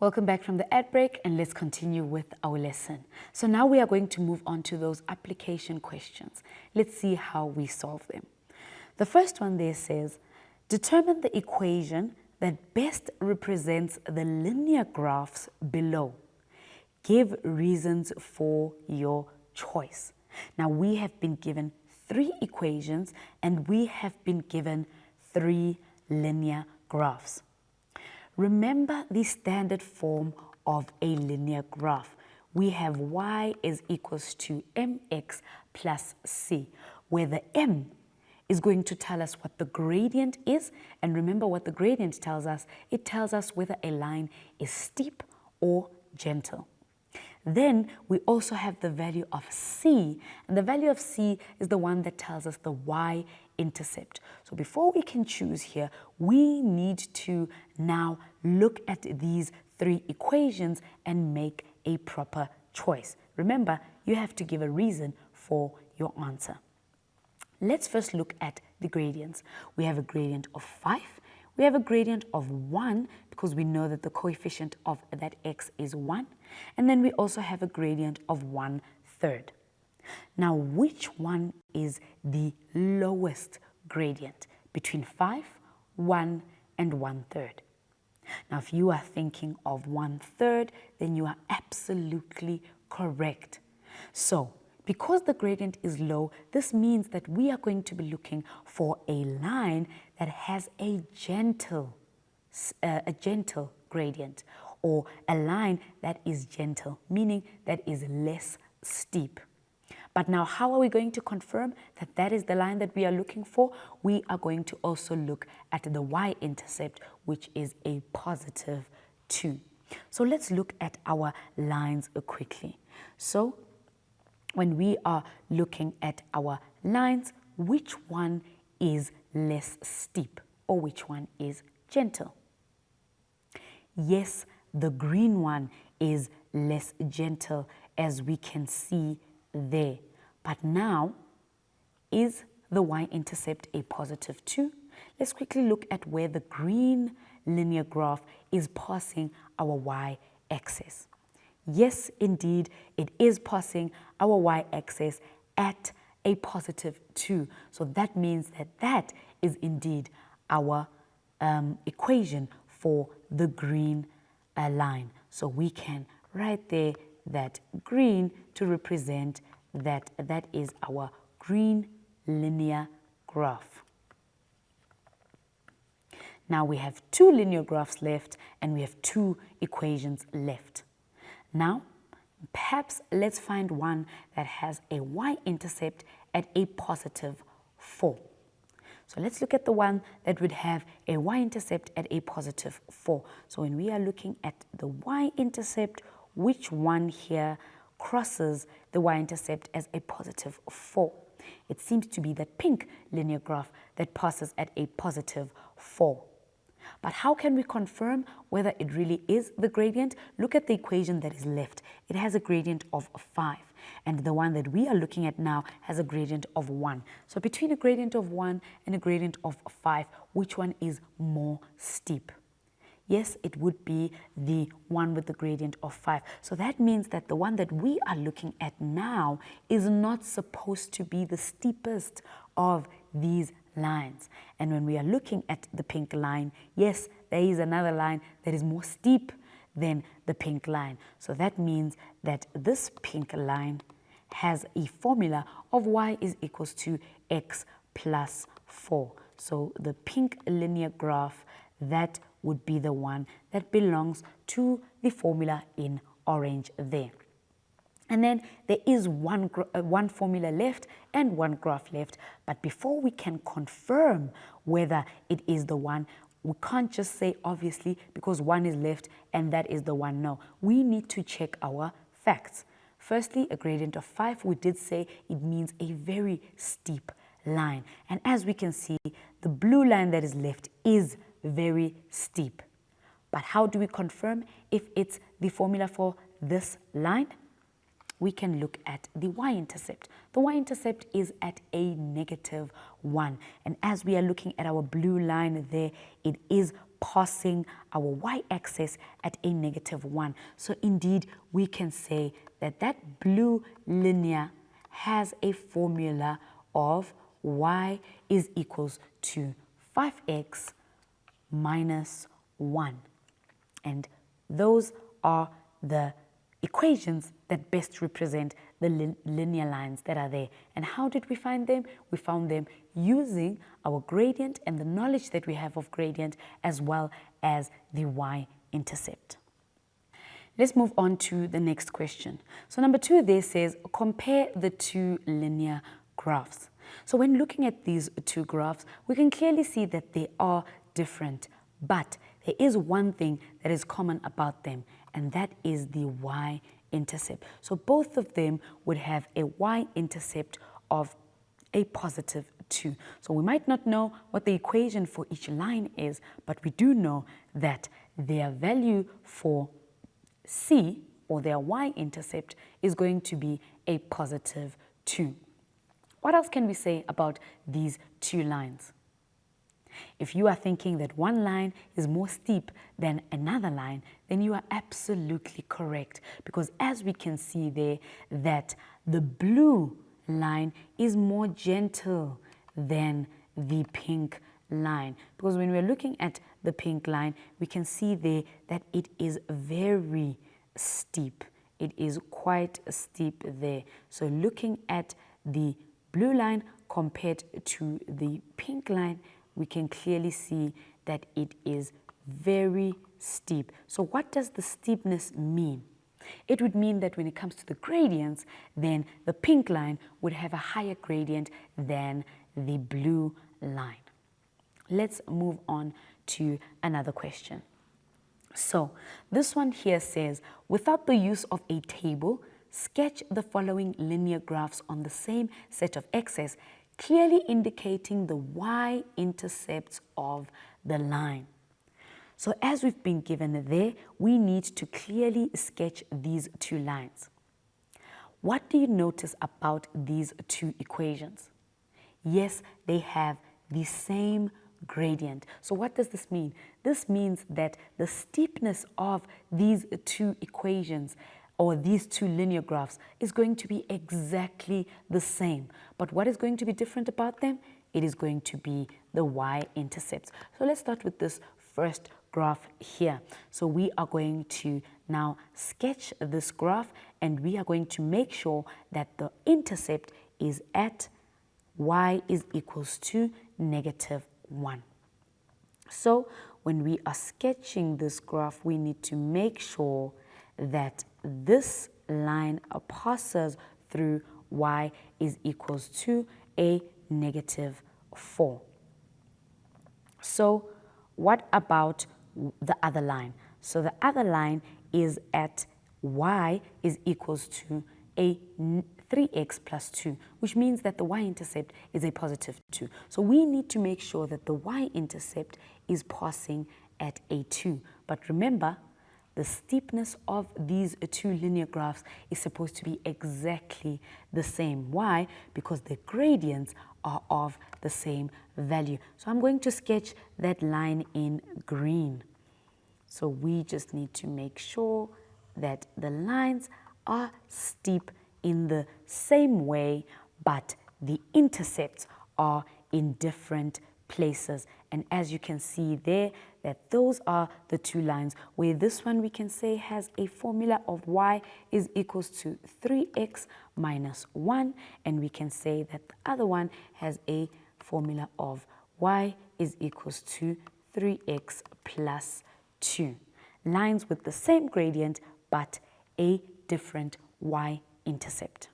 Welcome back from the ad break, and let's continue with our lesson. So now we are going to move on to those application questions. Let's see how we solve them. The first one there says, determine the equation that best represents the linear graphs below. Give reasons for your choice. Now we have been given 3 equations and we have been given 3 linear graphs. Remember the standard form of a linear graph. We have y is equals to mx plus c, where the m is going to tell us what the gradient is. And remember what the gradient tells us. It tells us whether a line is steep or gentle. Then we also have the value of c, and the value of c is the one that tells us the y-intercept. So before we can choose here, we need to now look at these 3 equations and make a proper choice. Remember, you have to give a reason for your answer. Let's first look at the gradients. We have a gradient of 5. We have a gradient of 1 because we know that the coefficient of that x is 1. And then we also have a gradient of 1/3. Now, which one is the lowest gradient between 5, 1, and 1/3? Now, if you are thinking of 1/3, then you are absolutely correct. So, because the gradient is low, this means that we are going to be looking for a line that has a gentle gradient, or a line that is gentle, meaning that is less steep. But now, how are we going to confirm that that is the line that we are looking for? We are going to also look at the y-intercept, which is a positive 2. So let's look at our lines quickly. So when we are looking at our lines, which one is less steep or which one is gentle? Yes, the green one is less gentle, as we can see there. But now, is the y-intercept a positive 2? Let's quickly look at where the green linear graph is passing our y-axis. Yes, indeed, it is passing our y-axis at a positive 2. So that means that that is indeed our equation for the green line. So we can write there that green to represent that that is our green linear graph. Now we have 2 linear graphs left and we have 2 equations left. Now, perhaps let's find one that has a y-intercept at a positive 4. So let's look at the one that would have a y-intercept at a positive 4. So when we are looking at the y-intercept, which one here crosses the y-intercept as a positive 4? It seems to be that pink linear graph that passes at a positive 4. But how can we confirm whether it really is the gradient? Look at the equation that is left. It has a gradient of 5. And the one that we are looking at now has a gradient of 1. So between a gradient of 1 and a gradient of 5, which one is more steep? Yes, it would be the one with the gradient of 5. So that means that the one that we are looking at now is not supposed to be the steepest of these lines. And when we are looking at the pink line, yes, there is another line that is more steep than the pink line. So that means that this pink line has a formula of y is equals to x plus 4. So the pink linear graph, that would be the one that belongs to the formula in orange there. And then there is one formula left and one graph left. But before we can confirm whether it is the one, we can't just say obviously because one is left and that is the one. No, we need to check our facts. Firstly, a gradient of 5, we did say it means a very steep line. And as we can see, the blue line that is left is very steep. But how do we confirm if it's the formula for this line? we can look at the y-intercept. The y-intercept is at a -1. And as we are looking at our blue line there, it is passing our y-axis at a -1. So indeed, we can say that that blue linear has a formula of y is equals to 5x minus 1. And those are the equations that best represent the linear lines that are there. And how did we find them? We found them using our gradient and the knowledge that we have of gradient, as well as the y-intercept. Let's move on to the next question. So number 2 there says, compare the two linear graphs. So when looking at these two graphs, we can clearly see that they are different, but there is one thing that is common about them, and that is the y-intercept. So both of them would have a y-intercept of a positive 2. So we might not know what the equation for each line is, but we do know that their value for C, or their y-intercept, is going to be a positive 2. What else can we say about these two lines? If you are thinking that one line is more steep than another line, then you are absolutely correct, because as we can see there, that the blue line is more gentle than the pink line. Because when we're looking at the pink line, we can see there that it is very steep. It is quite steep there. So looking at the blue line compared to the pink line, we can clearly see that it is very steep. So what does the steepness mean? It would mean that when it comes to the gradients, then the pink line would have a higher gradient than the blue line. Let's move on to another question. So this one here says, without the use of a table, sketch the following linear graphs on the same set of x's, clearly indicating the y-intercepts of the line. So as we've been given there, we need to clearly sketch these two lines. What do you notice about these two equations? Yes, they have the same gradient. So what does this mean? This means that the steepness of these two equations, or these two linear graphs, is going to be exactly the same. But what is going to be different about them? It is going to be the y-intercepts. So let's start with this first graph here. So we are going to now sketch this graph, and we are going to make sure that the intercept is at y is equals to -1. So when we are sketching this graph, we need to make sure that this line passes through y is equals to a -4. So what about the other line? So the other line is at y is equals to a 3x plus 2, which means that the y-intercept is a positive 2. So we need to make sure that the y-intercept is passing at a 2. But remember, the steepness of these two linear graphs is supposed to be exactly the same. Why? Because the gradients are of the same value. So I'm going to sketch that line in green. So we just need to make sure that the lines are steep in the same way, but the intercepts are in different places. And as you can see there, that those are the two lines, where this one we can say has a formula of y is equals to 3x minus 1, and we can say that the other one has a formula of y is equals to 3x plus 2. Lines with the same gradient, but a different y-intercept.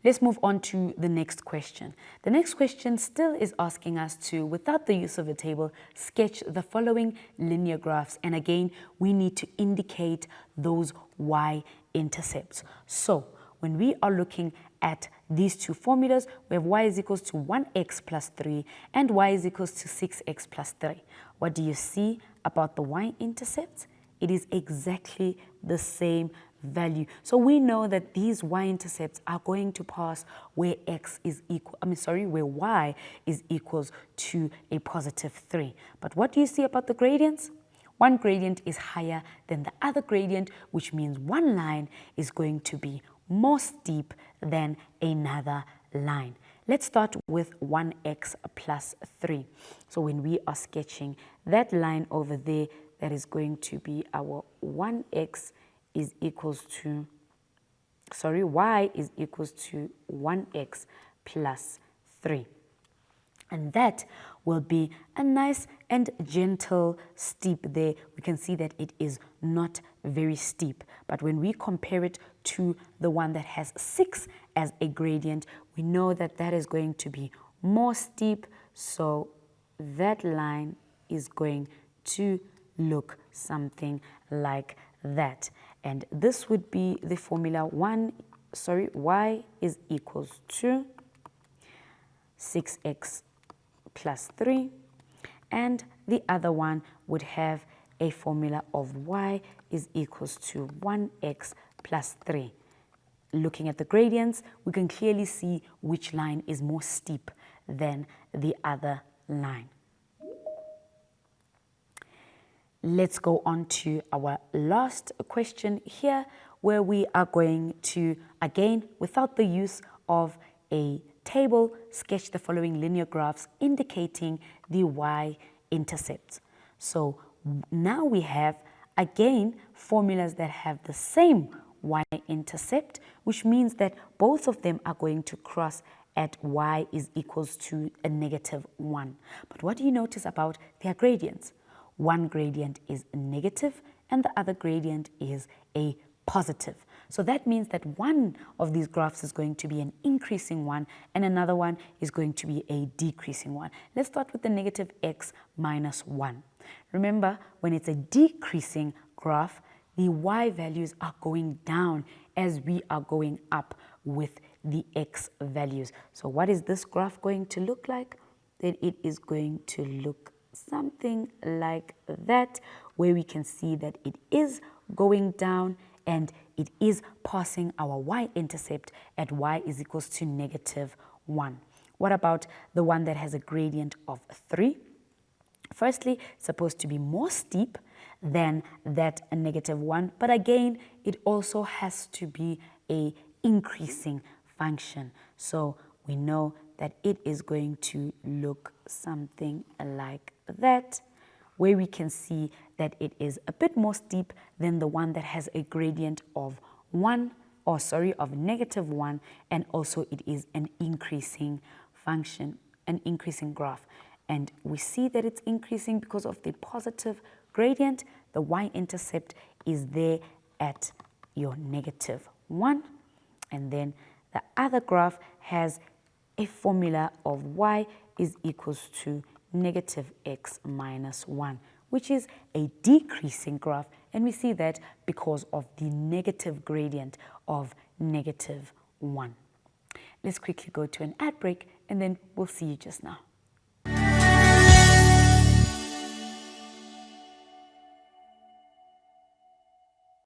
Let's move on to the next question. The next question still is asking us to, without the use of a table, sketch the following linear graphs. And again, we need to indicate those y-intercepts. So when we are looking at these two formulas, we have y is equals to 1x plus 3 and y is equals to 6x plus 3. What do you see about the y-intercepts? It is exactly the same value. So we know that these y-intercepts are going to pass where where y is equals to a positive 3. But what do you see about the gradients? One gradient is higher than the other gradient, which means one line is going to be more steep than another line. Let's start with 1x plus 3. So when we are sketching that line over there, that is going to be our 1x is equals to, y is equals to 1x plus 3. And that will be a nice and gentle steep there. We can see that it is not very steep. But when we compare it to the one that has 6 as a gradient, we know that that is going to be more steep. So that line is going to look something like that. And this would be the formula y is equals to 6x plus 3, and the other one would have a formula of y is equals to 1x plus 3. Looking at the gradients, we can clearly see which line is more steep than the other line. Let's go on to our last question here, where we are going to, again, without the use of a table, sketch the following linear graphs indicating the y-intercepts. So now we have, again, formulas that have the same y-intercept, which means that both of them are going to cross at y is equals to a -1. But what do you notice about their gradients? One gradient is negative and the other gradient is a positive. So that means that one of these graphs is going to be an increasing one and another one is going to be a decreasing one. Let's start with the negative x minus 1. Remember, when it's a decreasing graph, the y values are going down as we are going up with the x values. So what is this graph going to look like? Then it is going to look something like that, where we can see that it is going down and it is passing our y-intercept at y is equals to -1. What about the one that has a gradient of 3? Firstly, it's supposed to be more steep than that -1, but again, it also has to be a increasing function. So we know that it is going to look something like that, where we can see that it is a bit more steep than the one that has a gradient of -1, and also it is an increasing function, an increasing graph. And we see that it's increasing because of the positive gradient. The y-intercept is there at your -1, and then the other graph has a formula of y is equals to -x minus 1, which is a decreasing graph, and we see that because of the negative gradient of -1. Let's quickly go to an ad break, and then we'll see you just now.